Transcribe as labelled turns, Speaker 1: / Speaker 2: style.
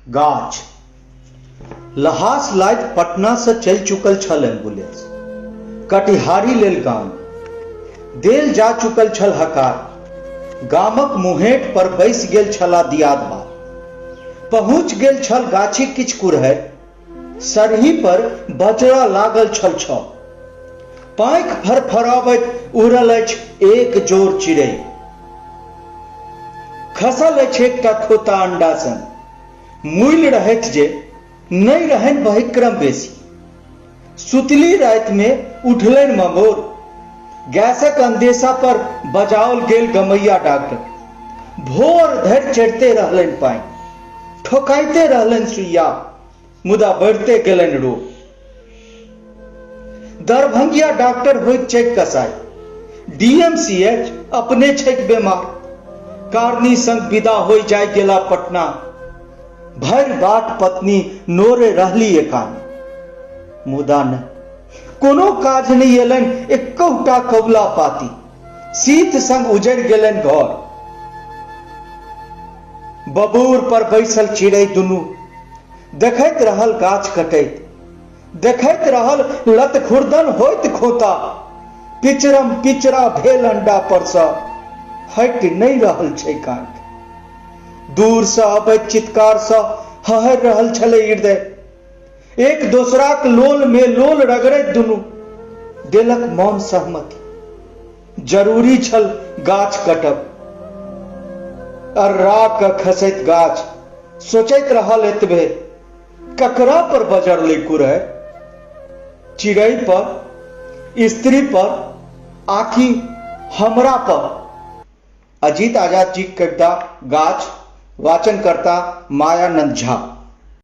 Speaker 1: गाछ लहास लाइत पटना से चल चुकल छल एम्बुलेंस कटिहारी लेल गाम देल जा चुकल छल हकार गामक मुहेट पर बैस गेल छला दियाद बा पहुंच गेल छल गाछी किछ कुरहै सरही पर बजरा लागल छल छ पाँख फरफराबैत उड़ल अछि एक जोर चिड़ै खसल अछि एकटा खोता अंडा सन मूल रहैत जे नहीं रहन बहिक्रम बेसी सुतली रात में उठलन ममोर गैसक अंदेशा पर बजाओल गेल गमैया डॉक्टर भोर धरि चढ़ते रहलन पानि ठोकाइते रहलन सुइया मुदा बढ़ते गेलन रो दरभंगिया डॉक्टर होइत छैक कसाई डीएमसीएच अपने छैक बेमार कारनी संग विदा हो जाय गेला पटना भर बाट पत्नी नोरे रहली एकानी मुदा न कोनो काज नहीं एलन एकौटा कौला पाती शीत संग उजड़ गेलन घर बबूर पर बैसल चिड़ै दुनू देखैत रहल गाछ कटैत देखैत रहल लत खुर्दन होइत खोता पिचरम पिचरा भेल अंडा पर सँ हट नहीं रहल छै कांट दूर से अबैत चित्कार से हहर रहल छले हृदय एक दोसराक लोल में लोल रगड़ैत दुनू देलक मौन सहमति जरूरी छल गाछ कटब अर्रा क खसैत गाछ सोचैत रहल एतबे ककरा पर बजरलै कुरहै चिड़ै पर स्त्री पर आखि हमरा पर। अजीत आजाद जी कविता गाछ वाचन करता मायानंद झा।